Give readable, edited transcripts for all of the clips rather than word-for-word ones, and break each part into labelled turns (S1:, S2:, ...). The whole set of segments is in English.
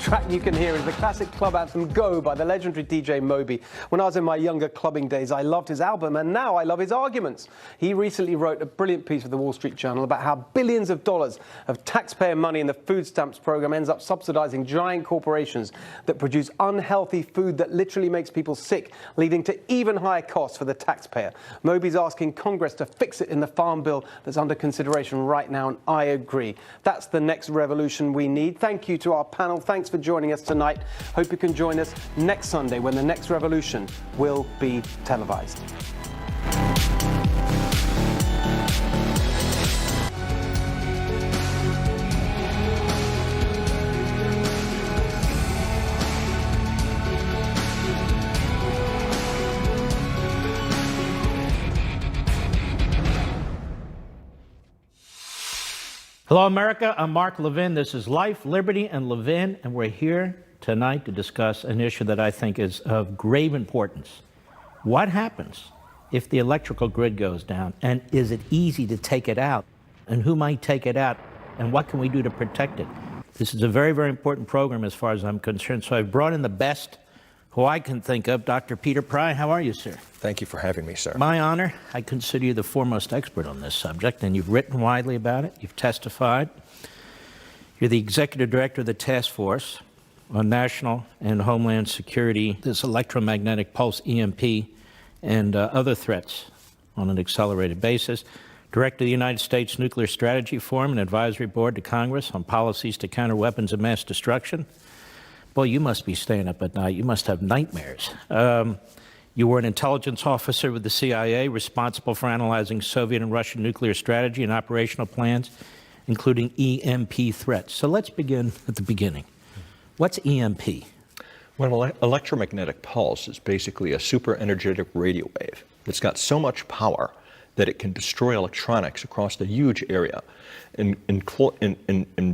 S1: track you can hear is the classic club anthem Go by the legendary DJ Moby. When I was in my younger clubbing days, I loved his album, and now I love his arguments. He recently wrote a brilliant piece for the Wall Street Journal about how billions of dollars of taxpayer money in the food stamps program ends up subsidizing giant corporations that produce unhealthy food that literally makes people sick, leading to even higher costs for the taxpayer. Moby's asking Congress to fix it in the farm bill that's under consideration right now, and I agree. That's the next revolution we need. Thank you to our panel. Thanks for joining us tonight. Hope you can join us next Sunday when the next revolution will be televised.
S2: Hello, America. I'm Mark Levin. This is Life, Liberty, and Levin, and we're here tonight to discuss an issue that I think is of grave importance. What happens if the electrical grid goes down, and is it easy to take it out? And who might take it out, and what can we do to protect it? This is a very, very important program as far as I'm concerned, so I've brought in the best who I can think of. Dr. Peter Pry, how are you, sir?
S3: Thank you for having me, sir.
S2: My honor. I consider you the foremost expert on this subject, and you've written widely about it. You've testified. You're the executive director of the task force on national and homeland security, this electromagnetic pulse, EMP, and other threats on an accelerated basis. Director of the United States Nuclear Strategy Forum and Advisory Board to Congress on policies to counter weapons of mass destruction. Boy, you must be staying up at night. You must have nightmares. You were an intelligence officer with the CIA, responsible for analyzing Soviet and Russian nuclear strategy and operational plans, including EMP threats. So let's begin at the beginning. What's EMP?
S3: Well, electromagnetic pulse is basically a super energetic radio wave that's got so much power that it can destroy electronics across a huge area. In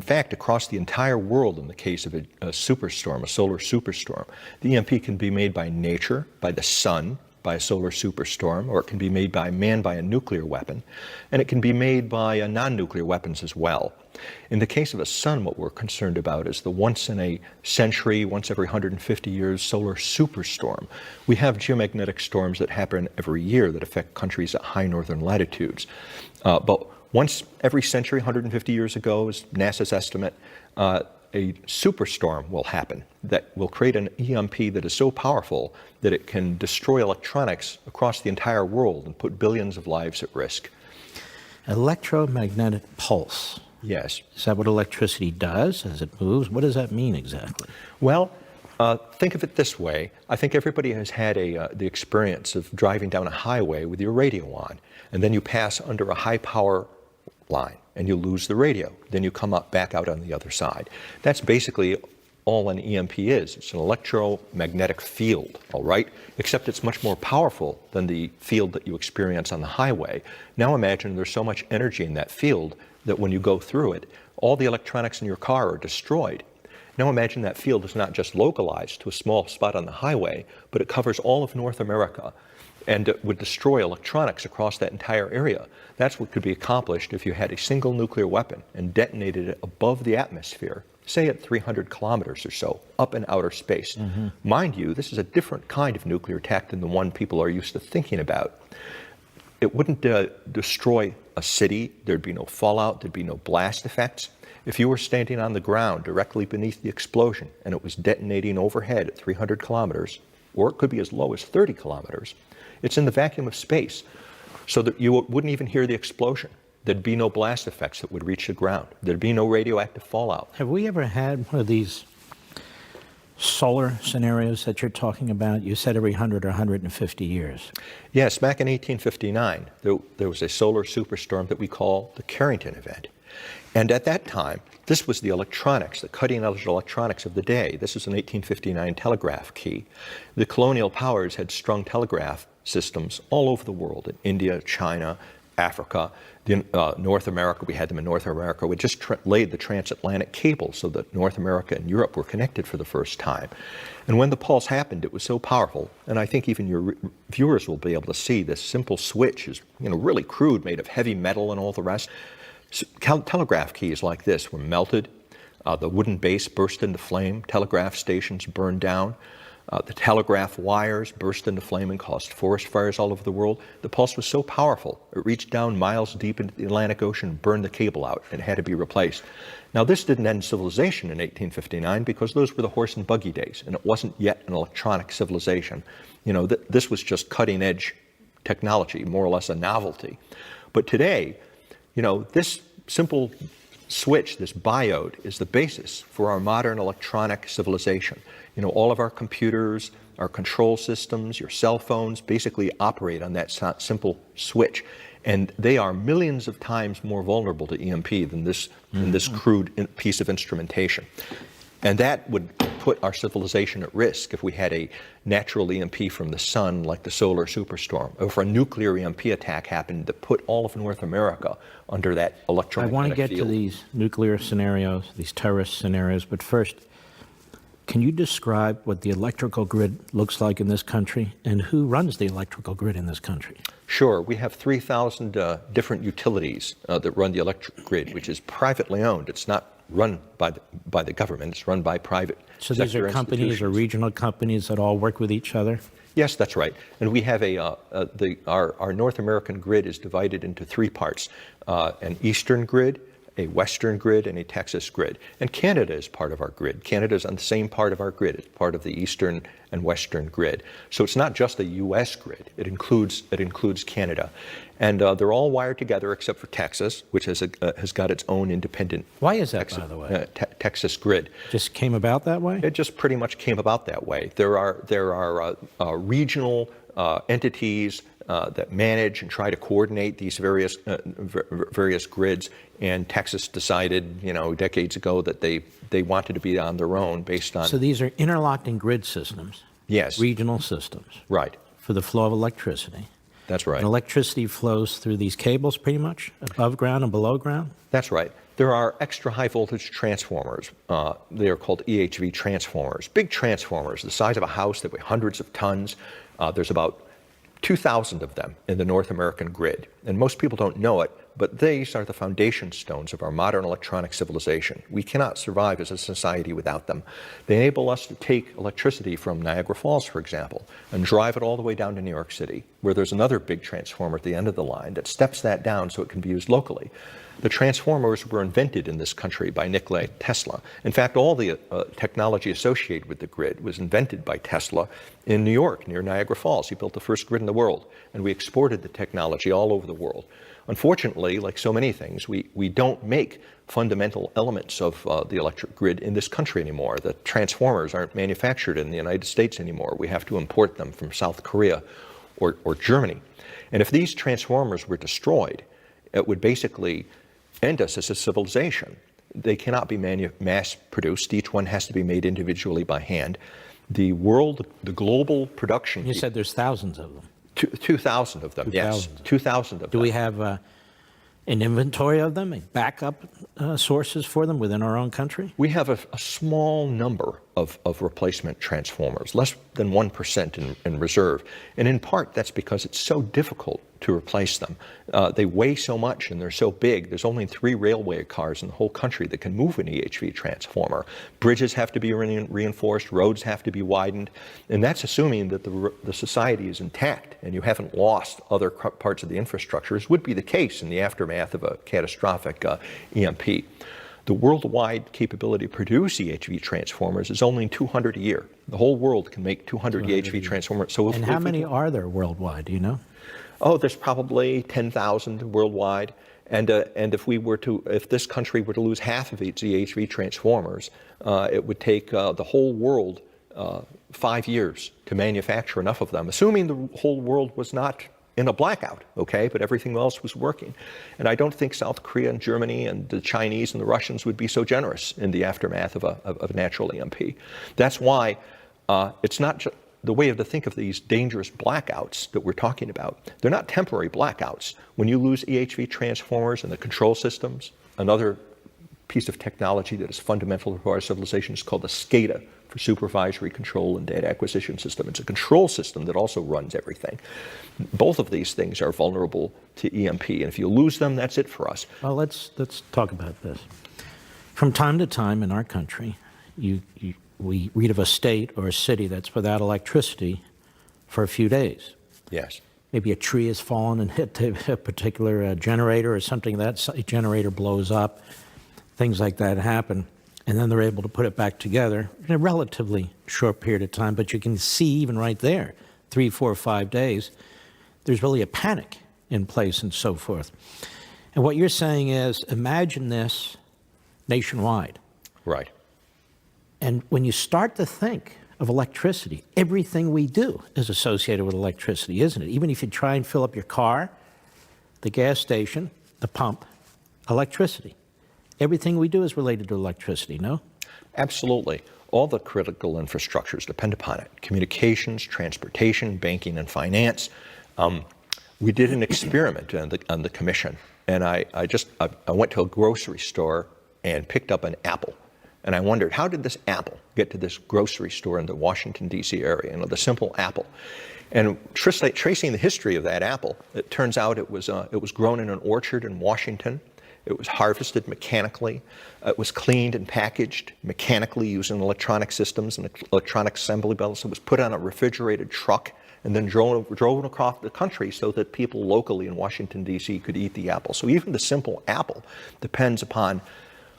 S3: fact, across the entire world in the case of a superstorm, a solar superstorm. The EMP can be made by nature, by the sun, by a solar superstorm, or it can be made by man by a nuclear weapon, and it can be made by non-nuclear weapons as well. In the case of a sun, what we're concerned about is the once in a century, once every 150 years solar superstorm. We have geomagnetic storms that happen every year that affect countries at high northern latitudes. But once every century, 150 years ago, is NASA's estimate, a superstorm will happen that will create an EMP that is so powerful that it can destroy electronics across the entire world and put billions of lives at risk.
S2: Electromagnetic pulse.
S3: Yes.
S2: Is that what electricity does as it moves? What does that mean exactly?
S3: Well, think of it this way. I think everybody has had the experience of driving down a highway with your radio on, and then you pass under a high power line and you lose the radio. Then you come back out on the other side. That's basically all an EMP is. It's an electromagnetic field, all right? Except it's much more powerful than the field that you experience on the highway. Now imagine there's so much energy in that field that when you go through it, all the electronics in your car are destroyed. Now imagine that field is not just localized to a small spot on the highway, but it covers all of North America, and it would destroy electronics across that entire area. That's what could be accomplished if you had a single nuclear weapon and detonated it above the atmosphere, say at 300 kilometers or so, up in outer space. Mm-hmm. Mind you, this is a different kind of nuclear attack than the one people are used to thinking about. It wouldn't destroy a city. There'd be no fallout. There'd be no blast effects. If you were standing on the ground directly beneath the explosion and it was detonating overhead at 300 kilometers, or it could be as low as 30 kilometers, it's in the vacuum of space, so that you wouldn't even hear the explosion. There'd be no blast effects that would reach the ground. There'd be no radioactive fallout.
S2: Have we ever had one of these solar scenarios that you're talking about? You said every 100 or 150 years.
S3: Yes, back in 1859, there was a solar superstorm that we call the Carrington event. And at that time, this was the electronics, the cutting-edge electronics of the day. This was an 1859 telegraph key. The colonial powers had strung telegraph systems all over the world, in India, China, Africa, North America. We had them in North America. We just laid the transatlantic cable so that North America and Europe were connected for the first time. And when the pulse happened, it was so powerful, and I think even your viewers will be able to see this simple switch is, really crude, made of heavy metal and all the rest. So telegraph keys like this were melted. The wooden base burst into flame. Telegraph stations burned down. The telegraph wires burst into flame and caused forest fires all over the world. The pulse was so powerful, it reached down miles deep into the Atlantic Ocean, burned the cable out, and had to be replaced. Now, this didn't end civilization in 1859 because those were the horse and buggy days, and it wasn't yet an electronic civilization. You know, this was just cutting-edge technology, more or less a novelty. But today, you know, this simple switch, this biode, is the basis for our modern electronic civilization. You know, all of our computers, our control systems, your cell phones basically operate on that simple switch. And they are millions of times more vulnerable to EMP than this crude piece of instrumentation. And that would put our civilization at risk if we had a natural EMP from the sun, like the solar superstorm, or if a nuclear EMP attack happened that put all of North America under that electromagnetic
S2: I want to get
S3: field.
S2: to these nuclear scenarios, these terrorist scenarios, but first, can you describe what the electrical grid looks like in this country and who runs the electrical grid in this country?
S3: Sure. We have 3,000 different utilities that run the electric grid, which is privately owned. It's not run by the government. It's run by private
S2: So
S3: sector
S2: these are companies or regional companies that all work with each other?
S3: Yes, that's right. And we have our North American grid is divided into three parts: an eastern grid, a western grid, and a Texas grid. And Canada is part of our grid. Canada is on the same part of our grid. It's part of the eastern and western grid. So it's not just a U.S. grid. It includes Canada. And they're all wired together except for Texas, which has got its own independent.
S2: Why is that, by the way?
S3: Texas grid.
S2: Just came about that way?
S3: It just pretty much came about that way. There are regional entities that manage and try to coordinate these various grids. And Texas decided, you know, decades ago that they wanted to be on their own based on.
S2: So these are interlocking grid systems.
S3: Yes.
S2: Regional systems.
S3: Right.
S2: For the flow of electricity.
S3: That's right.
S2: And electricity flows through these cables pretty much, above ground and below ground?
S3: That's right. There are extra high voltage transformers. They are called EHV transformers. Big transformers, the size of a house that weigh hundreds of tons. There's about 2,000 of them in the North American grid. And most people don't know it, but these are the foundation stones of our modern electronic civilization. We cannot survive as a society without them. They enable us to take electricity from Niagara Falls, for example, and drive it all the way down to New York City, where there's another big transformer at the end of the line that steps that down so it can be used locally. The transformers were invented in this country by Nikola Tesla. In fact, all the technology associated with the grid was invented by Tesla in New York, near Niagara Falls. He built the first grid in the world, and we exported the technology all over the world. Unfortunately, like so many things, we don't make fundamental elements of the electric grid in this country anymore. The transformers aren't manufactured in the United States anymore. We have to import them from South Korea or Germany. And if these transformers were destroyed, it would basically end us as a civilization. They cannot be mass-produced. Each one has to be made individually by hand. The global production.
S2: You said there's thousands of them.
S3: 2,000 of them, yes. 2,000 of them.
S2: Do we have an inventory of them, backup sources for them within our own country?
S3: We have a small number of replacement transformers, less than 1% in reserve. And in part, that's because it's so difficult to replace them. They weigh so much and they're so big. There's only 3 railway cars in the whole country that can move an EHV transformer. Bridges have to be reinforced, roads have to be widened, and that's assuming that the society is intact and you haven't lost other parts of the infrastructure, as would be the case in the aftermath of a catastrophic EMP. The worldwide capability to produce EHV transformers is only 200 a year. The whole world can make 200 EHV transformers. So
S2: and how many are there worldwide, do you know?
S3: Oh, there's probably 10,000 worldwide. And if this country were to lose half of its EHV transformers, it would take the whole world 5 years to manufacture enough of them, assuming the whole world was not in a blackout, okay, but everything else was working. And I don't think South Korea and Germany and the Chinese and the Russians would be so generous in the aftermath of a natural EMP. That's why it's not just the way to think of these dangerous blackouts that we're talking about. They're not temporary blackouts. When you lose EHV transformers and the control systems, another piece of technology that is fundamental to our civilization is called the SCADA, for Supervisory Control and Data Acquisition System. It's a control system that also runs everything. Both of these things are vulnerable to EMP, and if you lose them, that's it for us.
S2: Well, let's talk about this. From time to time in our country, we read of a state or a city that's without electricity for a few days.
S3: Yes.
S2: Maybe a tree has fallen and hit a particular generator or something. That generator blows up. Things like that happen. And then they're able to put it back together in a relatively short period of time. But you can see even right there, 3, 4, 5 days, there's really a panic in place and so forth. And what you're saying is, imagine this nationwide.
S3: Right.
S2: And when you start to think of electricity, everything we do is associated with electricity, isn't it? Even if you try and fill up your car, the gas station, the pump, electricity. Everything we do is related to electricity, no?
S3: Absolutely. All the critical infrastructures depend upon it. Communications, transportation, banking, and finance. We did an experiment on the commission, and I went to a grocery store and picked up an apple. And I wondered, how did this apple get to this grocery store in the Washington, D.C. area? The simple apple. And tracing the history of that apple, it turns out it was grown in an orchard in Washington. It was harvested mechanically. It was cleaned and packaged mechanically using electronic systems and electronic assembly belts. It was put on a refrigerated truck and then drove across the country so that people locally in Washington, D.C. could eat the apple. So even the simple apple depends upon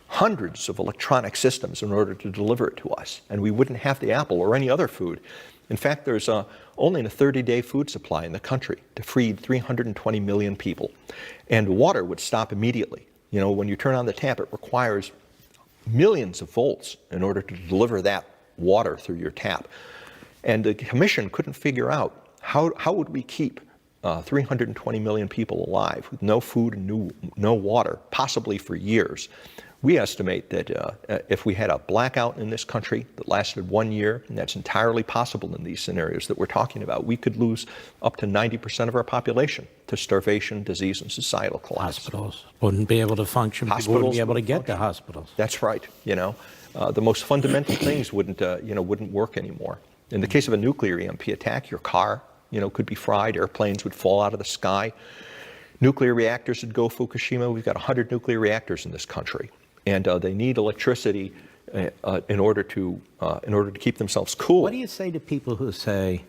S3: hundreds of electronic systems in order to deliver it to us. And we wouldn't have the apple or any other food. In fact, there's only a 30-day food supply in the country to feed 320 million people. And water would stop immediately. When you turn on the tap, it requires millions of volts in order to deliver that water through your tap. And the commission couldn't figure out how would we keep 320 million people alive with no food and no water, possibly for years. We estimate that if we had a blackout in this country that lasted 1 year, and that's entirely possible in these scenarios that we're talking about, we could lose up to 90% of our population to starvation, disease, and societal collapse.
S2: Hospitals wouldn't be able to function. People wouldn't be able to get to hospitals.
S3: That's right. The most fundamental things wouldn't work anymore. In the case of a nuclear EMP attack, your car, could be fried. Airplanes would fall out of the sky. Nuclear reactors would go Fukushima. We've got 100 nuclear reactors in this country. And they need electricity in order to keep themselves cool.
S2: What do you say to people who say,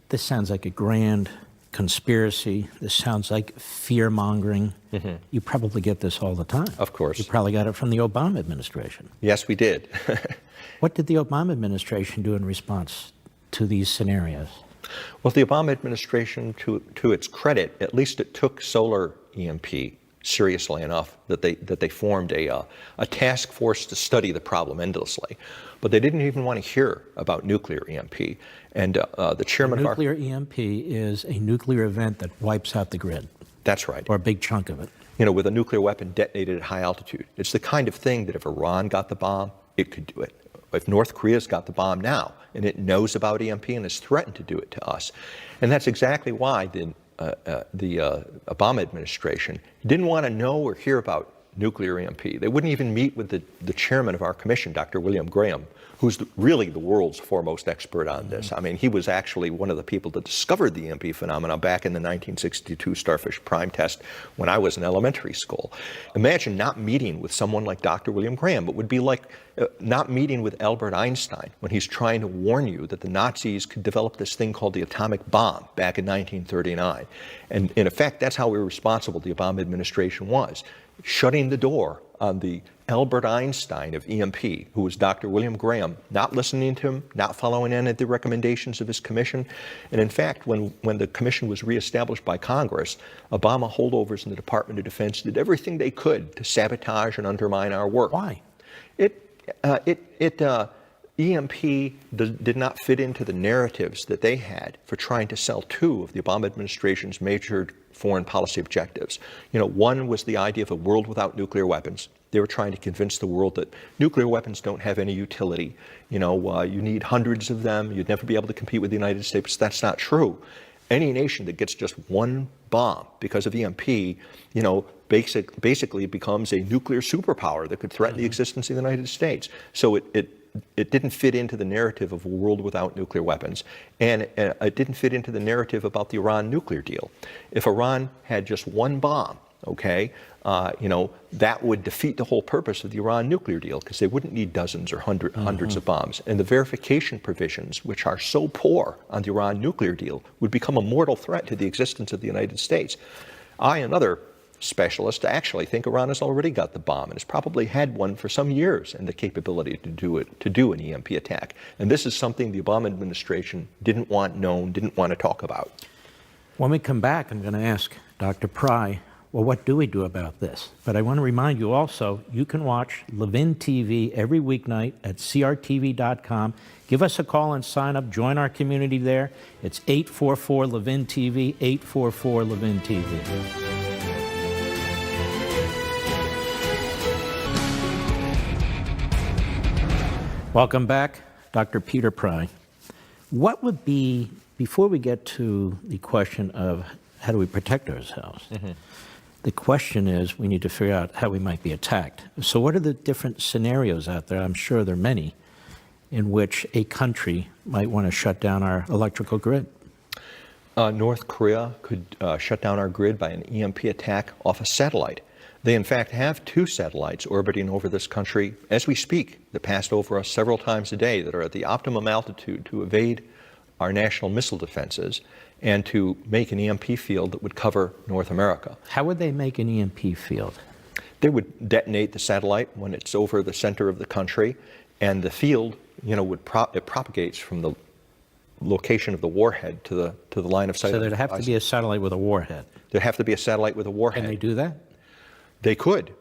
S2: this sounds like a grand conspiracy, this sounds like fear-mongering? Mm-hmm. You probably get this all the time.
S3: Of course.
S2: You probably got it from the Obama administration.
S3: Yes, we did.
S2: What did the Obama administration do in response to these scenarios?
S3: Well, the Obama administration, to its credit, at least it took solar EMP seriously enough that they formed a task force to study the problem endlessly. But they didn't even want to hear about nuclear EMP. And the chairman of our...
S2: Nuclear EMP is a nuclear event that wipes out the grid.
S3: That's right.
S2: Or a big chunk of it.
S3: With a nuclear weapon detonated at high altitude. It's the kind of thing that if Iran got the bomb, it could do it. If North Korea's got the bomb now, and it knows about EMP and has threatened to do it to us. And that's exactly why the Obama administration didn't want to know or hear about nuclear EMP. They wouldn't even meet with the chairman of our commission, Dr. William Graham, who's really the world's foremost expert on this. I mean, he was actually one of the people that discovered the EMP phenomenon back in the 1962 Starfish Prime test when I was in elementary school. Imagine not meeting with someone like Dr. William Graham. It would be like not meeting with Albert Einstein when he's trying to warn you that the Nazis could develop this thing called the atomic bomb back in 1939. And in effect, that's how irresponsible the Obama administration was, shutting the door on the Albert Einstein of EMP, who was Dr. William Graham, not listening to him, not following any of the recommendations of his commission. And in fact, when the commission was reestablished by Congress, Obama holdovers in the Department of Defense did everything they could to sabotage and undermine our work.
S2: Why?
S3: EMP did not fit into the narratives that they had for trying to sell two of the Obama administration's major foreign policy objectives. One was the idea of a world without nuclear weapons. They were trying to convince the world that nuclear weapons don't have any utility. You need hundreds of them. You'd never be able to compete with the United States. That's not true. Any nation that gets just one bomb because of EMP, basically becomes a nuclear superpower that could threaten the existence of the United States. So it didn't fit into the narrative of a world without nuclear weapons, and it didn't fit into the narrative about the Iran nuclear deal. If Iran had just one bomb okay, that would defeat the whole purpose of the Iran nuclear deal, because they wouldn't need dozens or hundreds of bombs. And the verification provisions, which are so poor on the Iran nuclear deal, would become a mortal threat to the existence of the United States. I and other specialists actually think Iran has already got the bomb and has probably had one for some years and the capability to do an EMP attack. And this is something the Obama administration didn't want known, didn't want to talk about.
S2: When we come back, I'm going to ask Dr. Pry, well, what do we do about this? But I want to remind you also, you can watch Levin TV every weeknight at crtv.com. Give us a call and sign up. Join our community there. It's 844-LEVIN-TV, 844-LEVIN-TV. Welcome back, Dr. Peter Pry. What would be, before we get to the question of how do we protect ourselves, the question is we need to figure out how we might be attacked. So what are the different scenarios out there? I'm sure there are many in which a country might want to shut down our electrical grid.
S3: North Korea could shut down our grid by an EMP attack off a satellite. They, in fact, have 2 satellites orbiting over this country as we speak that passed over us several times a day that are at the optimum altitude to evade our national missile defenses and to make an EMP field that would cover North America.
S2: How would they make an EMP field?
S3: They would detonate the satellite when it's over the center of the country, and the field, it propagates from the location of the warhead to the line of sight.
S2: So there'd have to be a satellite with a warhead.
S3: There'd have to be a satellite with a warhead.
S2: Can they do that?
S3: They could,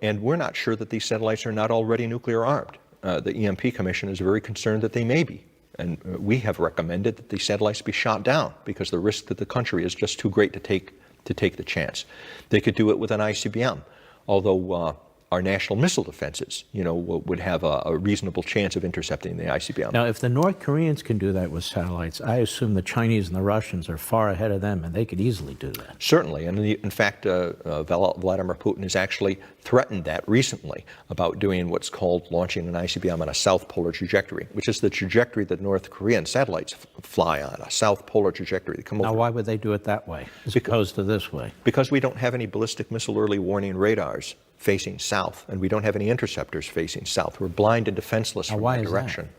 S3: and we're not sure that these satellites are not already nuclear armed. The EMP Commission is very concerned that they may be, and we have recommended that these satellites be shot down because the risk to the country is just too great to take the chance. They could do it with an ICBM, although our national missile defenses, would have a reasonable chance of intercepting the ICBM.
S2: Now, if the North Koreans can do that with satellites, I assume the Chinese and the Russians are far ahead of them, and they could easily do that.
S3: Certainly, and in fact, Vladimir Putin has actually threatened that recently about doing what's called launching an ICBM on a south polar trajectory, which is the trajectory that North Korean satellites fly on, a south polar trajectory. They come
S2: now,
S3: over.
S2: why would they do it that way as opposed to this way? Because
S3: we don't have any ballistic missile early warning radars facing south, and we don't have any interceptors facing south. We're blind and defenseless from that direction.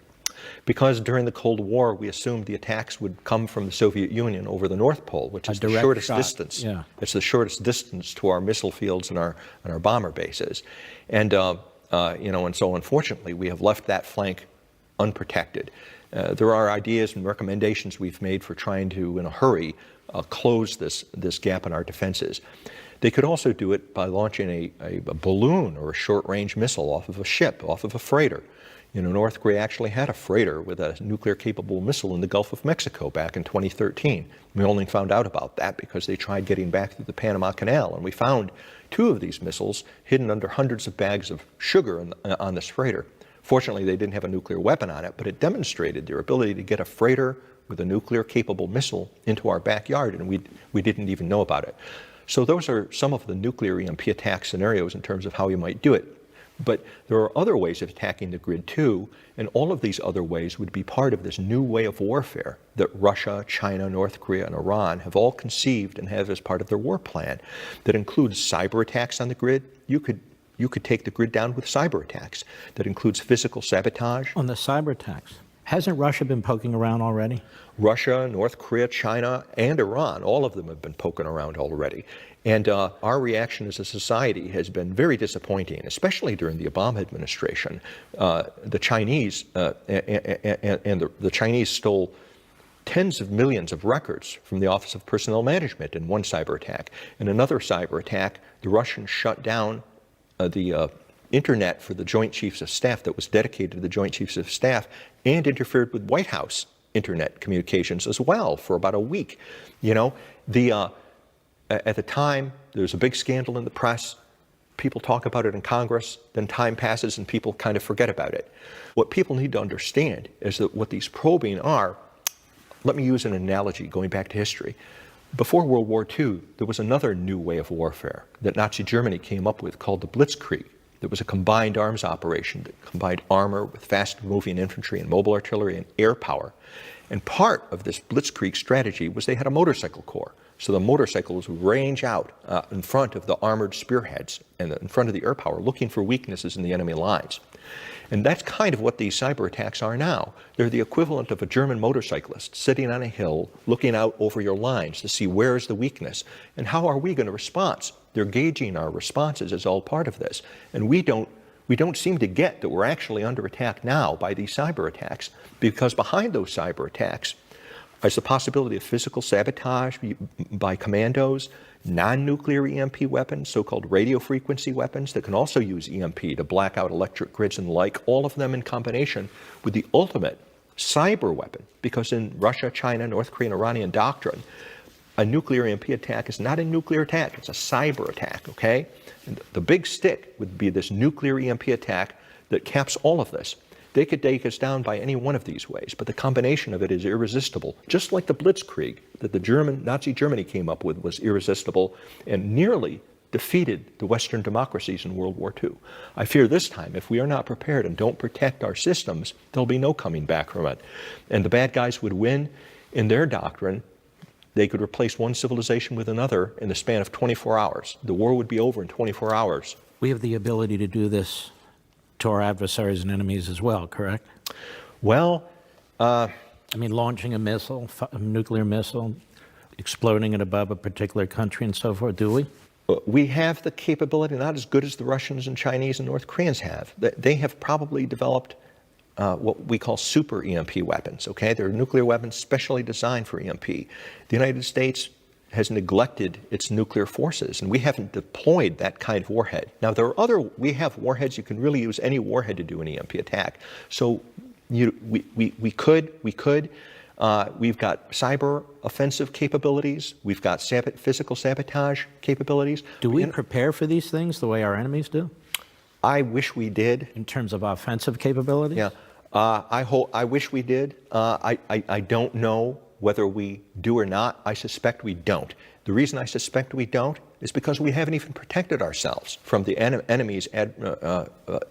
S3: Because during the Cold War, we assumed the attacks would come from the Soviet Union over the North Pole, which is the shortest distance. Yeah. It's the shortest distance to our missile fields and our bomber bases. And and so unfortunately, we have left that flank unprotected. There are ideas and recommendations we've made for trying to, in a hurry, close this gap in our defenses. They could also do it by launching a balloon or a short-range missile off of a ship, off of a freighter. North Korea actually had a freighter with a nuclear-capable missile in the Gulf of Mexico back in 2013. We only found out about that because they tried getting back through the Panama Canal, and we found 2 of these missiles hidden under hundreds of bags of sugar on this freighter. Fortunately, they didn't have a nuclear weapon on it, but it demonstrated their ability to get a freighter with a nuclear-capable missile into our backyard, and we didn't even know about it. So those are some of the nuclear EMP attack scenarios in terms of how you might do it. But there are other ways of attacking the grid too, and all of these other ways would be part of this new way of warfare that Russia, China, North Korea, and Iran have all conceived and have as part of their war plan that includes cyber attacks on the grid. You could take the grid down with cyber attacks. That includes physical sabotage.
S2: On the cyber attacks, hasn't Russia been poking around already?
S3: Russia, North Korea, China, and Iran, all of them have been poking around already. And our reaction as a society has been very disappointing, especially during the Obama administration. The Chinese the Chinese stole tens of millions of records from the Office of Personnel Management in one cyber attack. In another cyber attack, the Russians shut down the internet for the Joint Chiefs of Staff that was dedicated to the Joint Chiefs of Staff and interfered with White House internet communications as well for about a week. At the time, there's a big scandal in the press. People talk about it in Congress, then time passes and people kind of forget about it. What people need to understand is that what these probing are, let me use an analogy going back to history. Before World War II, there was another new way of warfare that Nazi Germany came up with called the Blitzkrieg. There was a combined arms operation that combined armor with fast-moving infantry and mobile artillery and air power. And part of this Blitzkrieg strategy was they had a motorcycle corps. So the motorcycles would range out in front of the armored spearheads and in front of the air power, looking for weaknesses in the enemy lines. And that's kind of what these cyber attacks are now. They're the equivalent of a German motorcyclist sitting on a hill, looking out over your lines to see where is the weakness and how are we going to respond. They're gauging our responses as all part of this. And we don't seem to get that we're actually under attack now by these cyber attacks, because behind those cyber attacks is the possibility of physical sabotage by commandos, non-nuclear EMP weapons, so-called radio frequency weapons that can also use EMP to black out electric grids and the like, all of them in combination with the ultimate cyber weapon. Because in Russia, China, North Korea, and Iranian doctrine, a nuclear EMP attack is not a nuclear attack, it's a cyber attack, okay? And the big stick would be this nuclear EMP attack that caps all of this. They could take us down by any one of these ways, but the combination of it is irresistible. Just like the Blitzkrieg that the Nazi Germany came up with was irresistible and nearly defeated the Western democracies in World War II. I fear this time, if we are not prepared and don't protect our systems, there'll be no coming back from it. And the bad guys would win in their doctrine. They could replace one civilization with another in the span of 24 hours. The war would be over in 24 hours.
S2: We have the ability to do this to our adversaries and enemies as well, correct?
S3: Well,
S2: I mean, launching a missile, a nuclear missile, exploding it above a particular country and so forth, do we?
S3: we have the capability, not as good as the Russians and Chinese and North Koreans have. They have probably developed what we call super EMP weapons, okay? They're nuclear weapons specially designed for EMP. The United States has neglected its nuclear forces, and we haven't deployed that kind of warhead. Now, we have warheads. You can really use any warhead to do an EMP attack. So we could. We've got cyber offensive capabilities. We've got physical sabotage capabilities.
S2: Do we prepare for these things the way our enemies do?
S3: I wish we did.
S2: In terms of offensive capabilities?
S3: Yeah. I wish we did. I don't know whether we do or not. I suspect we don't. The reason I suspect we don't is because we haven't even protected ourselves from the enemy's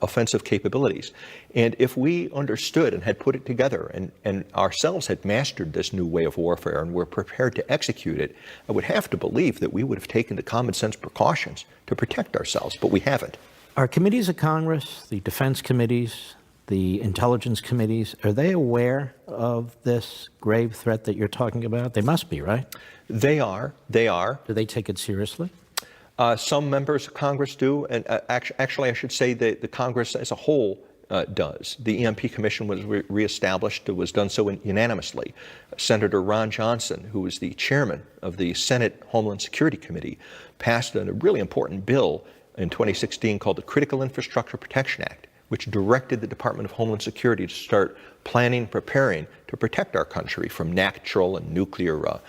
S3: offensive capabilities. And if we understood and had put it together and ourselves had mastered this new way of warfare and were prepared to execute it, I would have to believe that we would have taken the common sense precautions to protect ourselves, but we haven't.
S2: Are committees of Congress, the defense committees, the intelligence committees, are they aware of this grave threat that you're talking about? They must be, right?
S3: They are.
S2: Do they take it seriously?
S3: Some members of Congress do, and actually I should say that the Congress as a whole does. The EMP Commission was reestablished. It was done so unanimously. Senator Ron Johnson, who was the chairman of the Senate Homeland Security Committee, passed a really important bill in 2016 called the Critical Infrastructure Protection Act, which directed the Department of Homeland Security to start planning, preparing to protect our country from natural and nuclear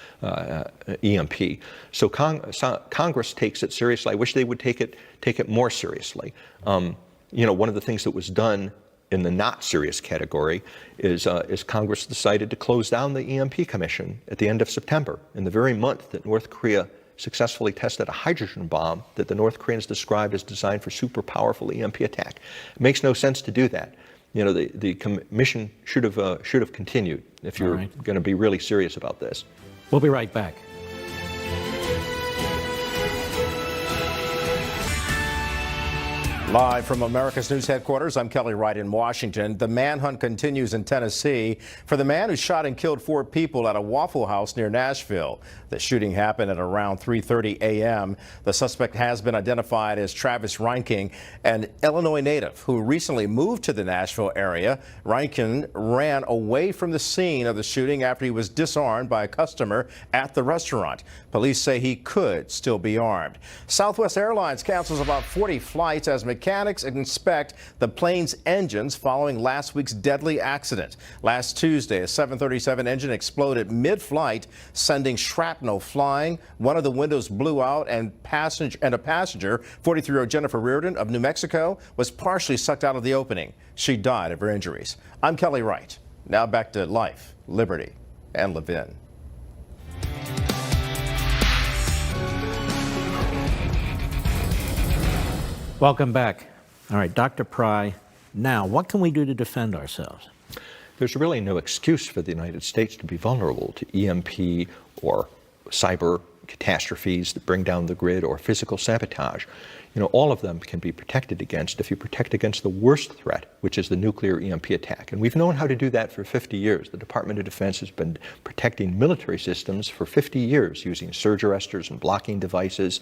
S3: EMP. So Congress takes it seriously. I wish they would take it more seriously. One of the things that was done in the not serious category is Congress decided to close down the EMP Commission at the end of September, in the very month that North Korea successfully tested a hydrogen bomb that the North Koreans described as designed for super powerful EMP attack. It makes no sense to do that. The commission should have continued if you're going to be really serious about this.
S2: We'll be right back.
S4: Live from America's News Headquarters, I'm Kelly Wright in Washington. The manhunt continues in Tennessee for the man who shot and killed 4 people at a Waffle House near Nashville. The shooting happened at around 3:30 a.m. The suspect has been identified as Travis Reinking, an Illinois native who recently moved to the Nashville area. Reinking ran away from the scene of the shooting after he was disarmed by a customer at the restaurant. Police say he could still be armed. Southwest Airlines cancels about 40 flights as mechanics inspect the plane's engines following last week's deadly accident. Last Tuesday, a 737 engine exploded mid-flight, sending shrapnel flying. One of the windows blew out, and a passenger, 43-year-old Jennifer Reardon of New Mexico, was partially sucked out of the opening. She died of her injuries. I'm Kelly Wright. Now back to life, liberty, and Levin.
S2: Welcome back. All right, Dr. Pry, now what can we do to defend ourselves?
S3: There's really no excuse for the United States to be vulnerable to EMP or cyber catastrophes that bring down the grid or physical sabotage. All of them can be protected against if you protect against the worst threat, which is the nuclear EMP attack. And we've known how to do that for 50 years. The Department of Defense has been protecting military systems for 50 years using surge arresters and blocking devices.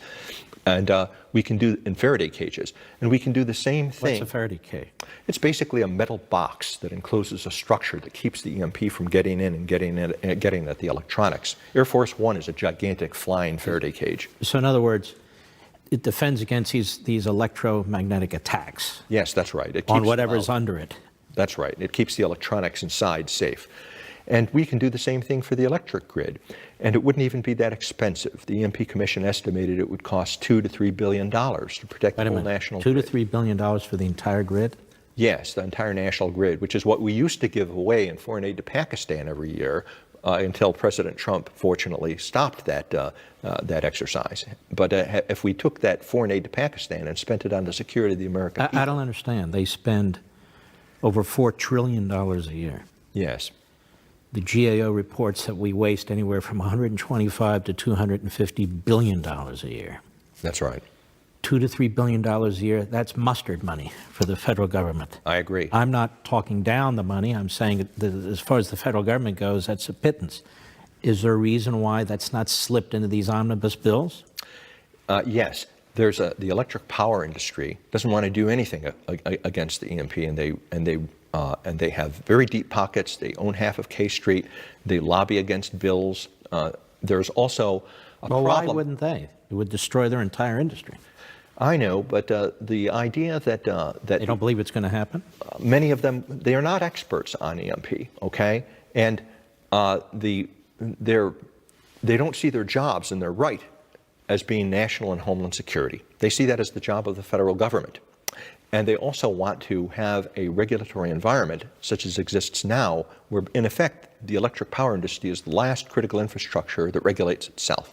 S3: And we can do in Faraday cages. And we can do the same thing.
S2: What's a Faraday cage?
S3: It's basically a metal box that encloses a structure that keeps the EMP from getting in and getting at the electronics. Air Force One is a gigantic flying Faraday cage.
S2: So in other words, it defends against these electromagnetic attacks.
S3: Yes, that's right. It keeps
S2: on whatever's under it.
S3: That's right. It keeps the electronics inside safe. And we can do the same thing for the electric grid. And it wouldn't even be that expensive. The EMP Commission estimated it would cost $2 to $3 billion to protect the whole national grid.
S2: $2 to $3 billion for the entire grid?
S3: Yes, the entire national grid, which is what we used to give away in foreign aid to Pakistan every year until President Trump, fortunately, stopped that exercise. But if we took that foreign aid to Pakistan and spent it on the security of the American people.
S2: I don't understand. They spend over $4 trillion a year.
S3: Yes.
S2: The GAO reports that we waste anywhere from $125 to $250 billion a year.
S3: That's right.
S2: $2 to $3 billion a year, that's mustard money for the federal government.
S3: I agree.
S2: I'm not talking down the money. I'm saying that as far as the federal government goes, that's a pittance. Is there a reason why that's not slipped into these omnibus bills?
S3: Yes. There's the electric power industry doesn't want to do anything against the EMP, and they have very deep pockets. They own half of K Street. They lobby against bills. There's also a problem.
S2: Why wouldn't they? It would destroy their entire industry.
S3: I know, but the idea that
S2: They don't believe it's going to happen?
S3: Many of them, they are not experts on EMP, okay? And they don't see their jobs, and they're right, as being national and homeland security. They see that as the job of the federal government. And they also want to have a regulatory environment, such as exists now, where, in effect, the electric power industry is the last critical infrastructure that regulates itself.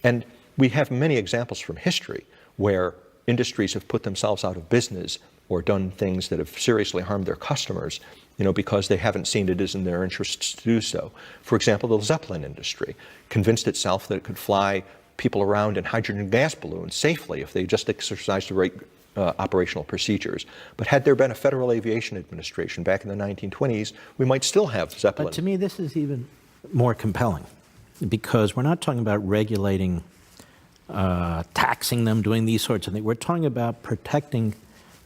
S3: And we have many examples from history where industries have put themselves out of business or done things that have seriously harmed their customers, because they haven't seen it as in their interests to do so. For example, the Zeppelin industry convinced itself that it could fly people around in hydrogen gas balloons safely if they just exercised the right operational procedures. But had there been a Federal Aviation Administration back in the 1920s, we might still have Zeppelin.
S2: But to me, this is even more compelling, because we're not talking about regulating, taxing them, doing these sorts of things. We're talking about protecting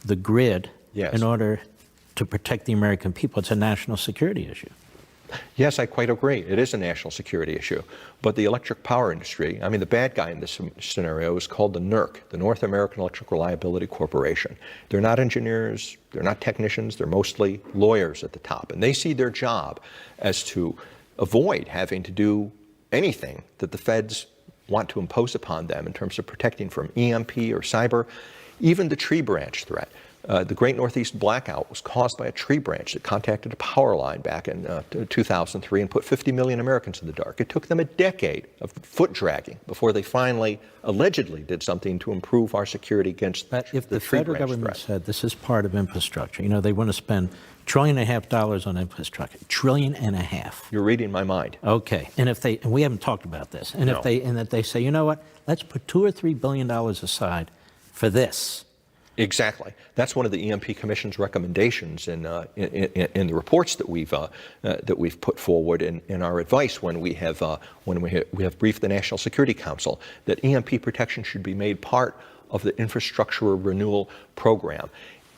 S2: the grid in order to protect the American people. It's a national security issue.
S3: Yes, I quite agree. It is a national security issue. But the electric power industry, the bad guy in this scenario is called the NERC, the North American Electric Reliability Corporation. They're not engineers, they're not technicians, they're mostly lawyers at the top. And they see their job as to avoid having to do anything that the feds want to impose upon them in terms of protecting from EMP or cyber, even the tree branch threat. The Great Northeast Blackout was caused by a tree branch that contacted a power line back in 2003 and put 50 million Americans in the dark. It took them a decade of foot dragging before they finally allegedly did something to improve our security against
S2: But if
S3: the
S2: the
S3: tree
S2: federal
S3: branch
S2: government
S3: threat.
S2: said this is part of infrastructure, they want to spend $1.5 trillion on infrastructure, $1.5 trillion.
S3: You're reading my mind.
S2: Okay, and we haven't talked about this, and if they say, you know what, let's put $2 or $3 billion aside for this.
S3: Exactly. That's one of the EMP Commission's recommendations in the reports that we've put forward in our advice when we have briefed the National Security Council, that EMP protection should be made part of the infrastructure renewal program.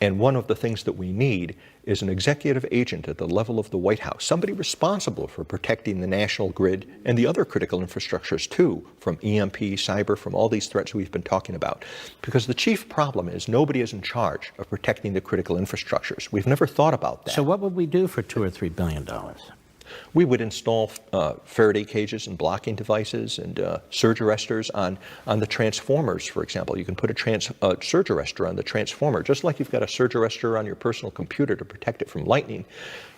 S3: And one of the things that we need is an executive agent at the level of the White House, somebody responsible for protecting the national grid and the other critical infrastructures too, from EMP, cyber, from all these threats we've been talking about. Because the chief problem is nobody is in charge of protecting the critical infrastructures. We've never thought about that.
S2: So what would we do for $2 or $3 billion?
S3: We would install Faraday cages and blocking devices and surge arresters on the transformers, for example. You can put a surge arrestor on the transformer, just like you've got a surge arrestor on your personal computer to protect it from lightning.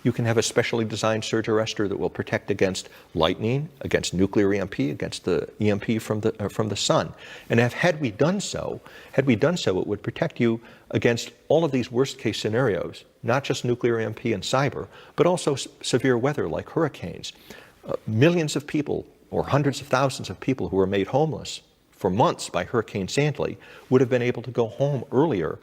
S3: You can have a specially designed surge arrestor that will protect against lightning, against nuclear EMP, against the EMP from the sun. And had we done so, it would protect you against all of these worst-case scenarios, not just nuclear EMP and cyber, but also severe weather like hurricanes. Millions of people or hundreds of thousands of people who were made homeless for months by Hurricane Sandy would have been able to go home earlier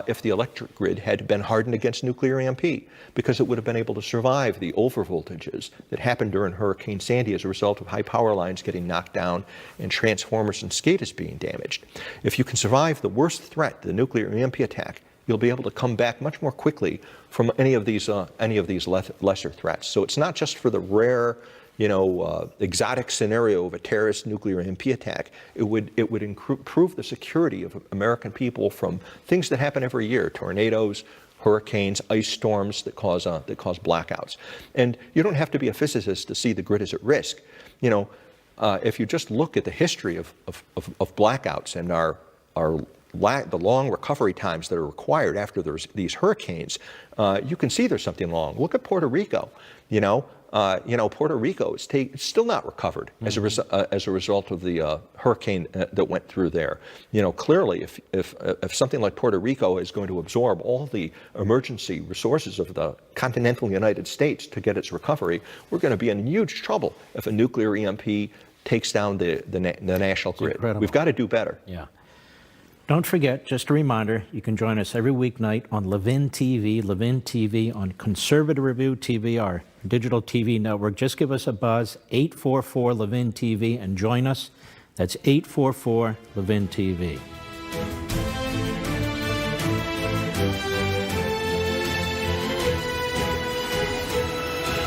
S3: if the electric grid had been hardened against nuclear EMP, because it would have been able to survive the overvoltages that happened during Hurricane Sandy as a result of high power lines getting knocked down and transformers and SCADAs being damaged. If you can survive the worst threat, the nuclear EMP attack, you'll be able to come back much more quickly from any of these lesser threats. So it's not just for the rare, exotic scenario of a terrorist nuclear EMP attack. It would improve the security of American people from things that happen every year: tornadoes, hurricanes, ice storms that cause blackouts. And you don't have to be a physicist to see the grid is at risk. If you just look at the history of blackouts and the long recovery times that are required after there's these hurricanes, you can see there's something wrong. Look at Puerto Rico. Puerto Rico is still not recovered as a result of the hurricane that went through there. Clearly, if something like Puerto Rico is going to absorb all the emergency resources of the continental United States to get its recovery, we're going to be in huge trouble if a nuclear EMP takes down the national grid.
S2: Incredible.
S3: We've got to do better.
S2: Yeah. Don't forget, just a reminder, you can join us every weeknight on Levin TV on Conservative Review TV, our digital TV network. Just give us a buzz, 844-LEVIN-TV, and join us. That's 844-LEVIN-TV.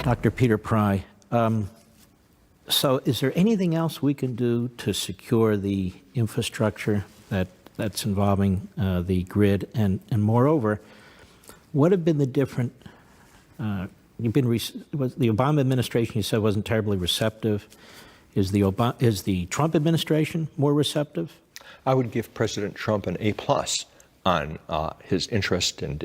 S2: Dr. Peter Pry, so is there anything else we can do to secure the infrastructure that's involving the grid? And moreover, what have been the different, the Obama administration, you said, wasn't terribly receptive. Is the Trump administration more receptive?
S3: I would give President Trump an A+ on his interest and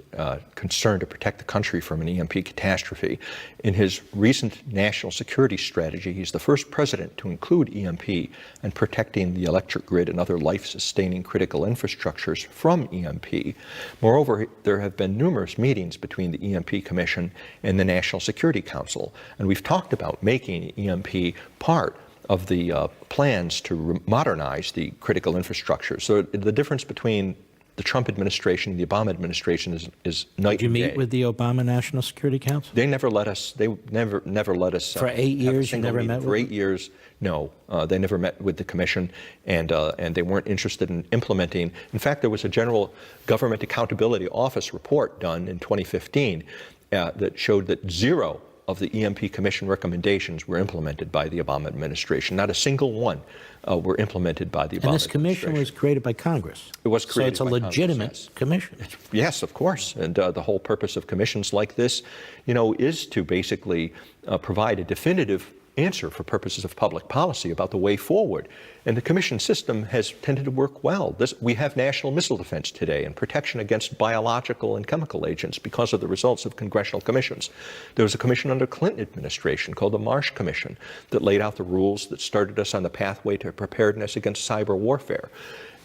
S3: concern to protect the country from an EMP catastrophe. In his recent national security strategy, he's the first president to include EMP and protecting the electric grid and other life-sustaining critical infrastructures from EMP. Moreover, there have been numerous meetings between the EMP Commission and the National Security Council, and we've talked about making EMP part of the plans to modernize the critical infrastructure. So the difference between the Trump administration and the Obama administration is night and day.
S2: Did you meet with the Obama National Security Council?
S3: They never let us. They never let us.
S2: For 8 years, you never met with them?
S3: For 8 years, no. They never met with the commission, and they weren't interested in implementing. In fact, there was a General Government Accountability Office report done in 2015 that showed that 0 of the EMP Commission recommendations were implemented by the Obama administration. Not a single one were implemented by the Obama administration.
S2: And this commission was created by Congress.
S3: It was created
S2: by Congress. So it's a legitimate commission.
S3: Yes, of course. And the whole purpose of commissions like this, is to basically provide a definitive answer for purposes of public policy about the way forward. And the commission system has tended to work well. We have national missile defense today and protection against biological and chemical agents because of the results of congressional commissions. There was a commission under Clinton administration called the Marsh Commission that laid out the rules that started us on the pathway to preparedness against cyber warfare.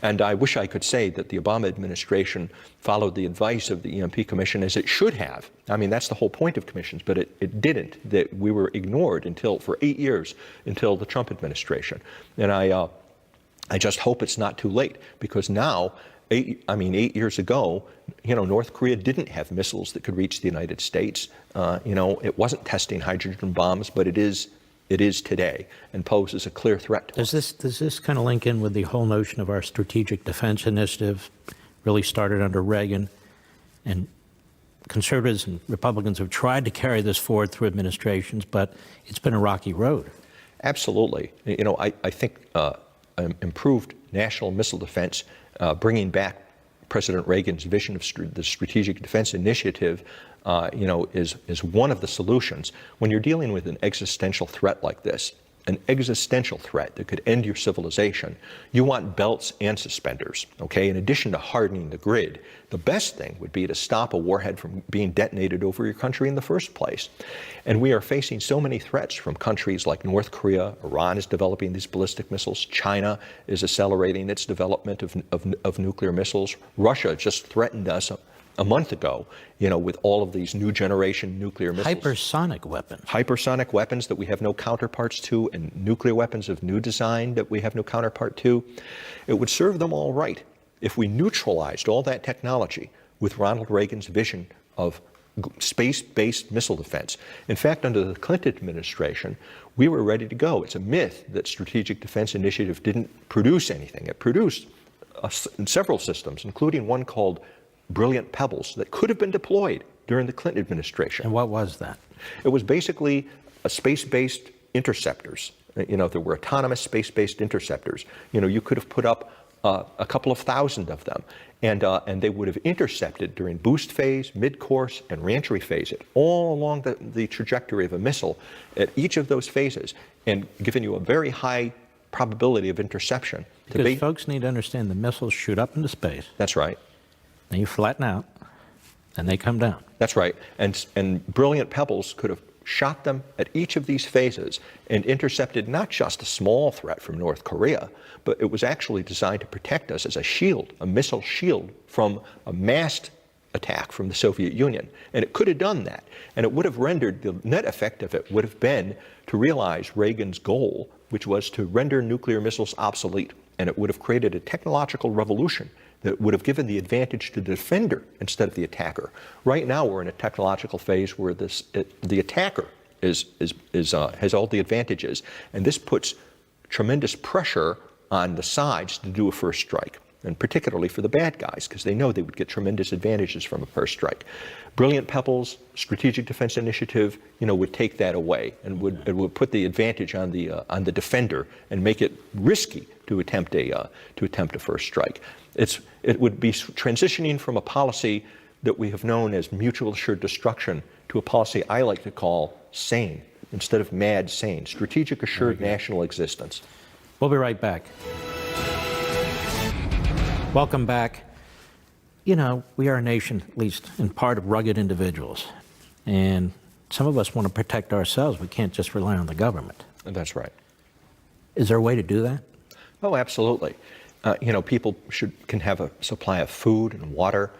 S3: And I wish I could say that the Obama administration followed the advice of the EMP Commission as it should have. I mean, that's the whole point of commissions, but it didn't. That we were ignored for 8 years until the Trump administration. And I just hope it's not too late, because now, 8 years ago, North Korea didn't have missiles that could reach the United States. It wasn't testing hydrogen bombs, but it is today, and poses a clear threat to us.
S2: Does this kind of link in with the whole notion of our strategic defense initiative, really started under Reagan, and conservatives and Republicans have tried to carry this forward through administrations, but it's been a rocky road?
S3: Absolutely. I think improved national missile defense, bringing back President Reagan's vision of the Strategic Defense Initiative, is one of the solutions. When you're dealing with an existential threat like this, an existential threat that could end your civilization, you want belts and suspenders, okay? In addition to hardening the grid, the best thing would be to stop a warhead from being detonated over your country in the first place. And we are facing so many threats from countries like North Korea. Iran is developing these ballistic missiles. China is accelerating its development of nuclear missiles. Russia just threatened us a month ago, with all of these new generation nuclear missiles.
S2: Hypersonic weapons.
S3: Hypersonic weapons that we have no counterparts to, and nuclear weapons of new design that we have no counterpart to. It would serve them all right if we neutralized all that technology with Ronald Reagan's vision of space-based missile defense. In fact, under the Clinton administration, we were ready to go. It's a myth that Strategic Defense Initiative didn't produce anything. It produced several systems, including one called Brilliant Pebbles that could have been deployed during the Clinton administration.
S2: And what was that?
S3: It was basically a space-based interceptors. There were autonomous space-based interceptors. You could have put up a couple of thousand of them, and they would have intercepted during boost phase, mid-course, and reentry phase, all along the trajectory of a missile at each of those phases, and given you a very high probability of interception.
S2: Because folks need to understand the missiles shoot up into space.
S3: That's right.
S2: Then you flatten out, and they come down.
S3: That's right. And Brilliant Pebbles could have shot them at each of these phases and intercepted not just a small threat from North Korea, but it was actually designed to protect us as a shield, a missile shield from a massed attack from the Soviet Union. And it could have done that. And it would have rendered, the net effect of it would have been to realize Reagan's goal, which was to render nuclear missiles obsolete. And it would have created a technological revolution that would have given the advantage to the defender instead of the attacker. Right now, we're in a technological phase where the attacker has all the advantages, and this puts tremendous pressure on the sides to do a first strike, and particularly for the bad guys, because they know they would get tremendous advantages from a first strike. Brilliant Pebbles, Strategic Defense Initiative, would take that away and would put the advantage on the defender and make it risky to attempt a first strike. It would be transitioning from a policy that we have known as mutual assured destruction to a policy I like to call sane instead of mad sane, strategic assured national existence.
S2: We'll be right back. Welcome back. We are a nation, at least in part, of rugged individuals. And some of us want to protect ourselves. We can't just rely on the government.
S3: That's right.
S2: Is there a way to do that?
S3: Oh, absolutely. People can have a supply of food and water,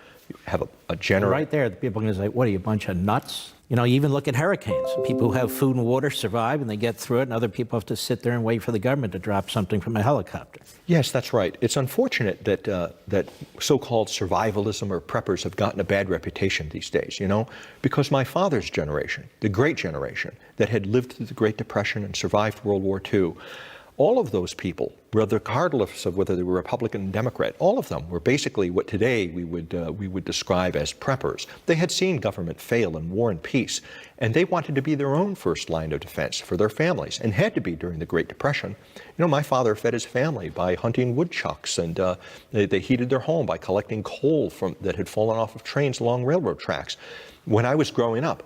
S3: have a generator.
S2: Right there, the people are going to say, what are you, a bunch of nuts? You even look at hurricanes. People who have food and water survive and they get through it, and other people have to sit there and wait for the government to drop something from a helicopter. Yes,
S3: that's right. It's unfortunate that so-called survivalism or preppers have gotten a bad reputation these days, because my father's generation, the great generation that had lived through the Great Depression and survived World War II, all of those people, regardless of whether they were Republican or Democrat, all of them were basically what today we would describe as preppers. They had seen government fail in war and peace, and they wanted to be their own first line of defense for their families, and had to be during the Great Depression. My father fed his family by hunting woodchucks, and they heated their home by collecting coal that had fallen off of trains along railroad tracks. When I was growing up,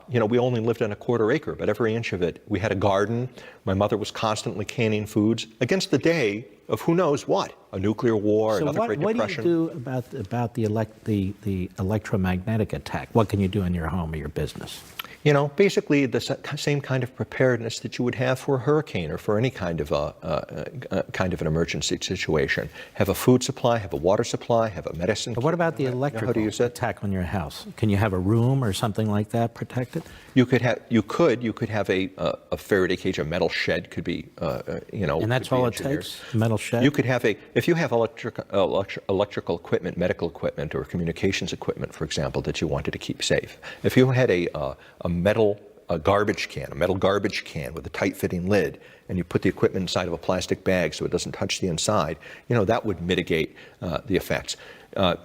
S3: we only lived on a quarter acre, but every inch of it, we had a garden. My mother was constantly canning foods against the day of who knows what, a nuclear war, another Great Depression.
S2: So what do you do about the electromagnetic attack? What can you do in your home or your business?
S3: Basically the same kind of preparedness that you would have for a hurricane or for any kind of an emergency situation. Have a food supply, have a water supply, have a medicine.
S2: But what about the electrical attack on your house? Can you have a room or something like that protected?
S3: You could have a Faraday cage, a metal shed could be,
S2: And that's all it takes, a metal shed?
S3: You could have if you have electrical equipment, medical equipment, or communications equipment, for example, that you wanted to keep safe. If you had a metal garbage can with a tight-fitting lid, and you put the equipment inside of a plastic bag so it doesn't touch the inside, that would mitigate the effects.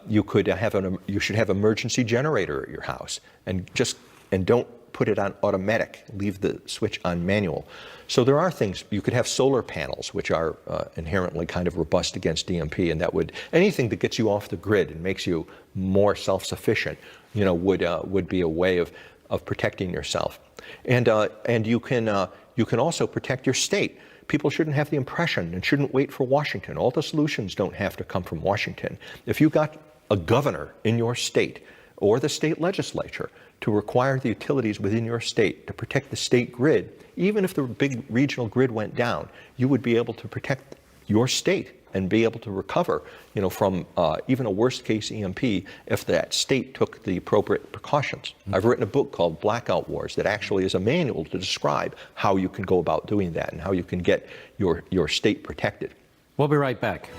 S3: You should have emergency generator at your house, and don't put it on automatic. Leave the switch on manual. So there are things. You could have solar panels, which are inherently kind of robust against DMP, and anything that gets you off the grid and makes you more self-sufficient, would be a way of protecting yourself. And you can also protect your state. People shouldn't have the impression and shouldn't wait for Washington. All the solutions don't have to come from Washington. If you got a governor in your state or the state legislature to require the utilities within your state to protect the state grid, even if the big regional grid went down, you would be able to protect your state and be able to recover, from even a worst-case EMP if that state took the appropriate precautions. I've written a book called Blackout Wars that actually is a manual to describe how you can go about doing that and how you can get your state protected.
S2: We'll be right back.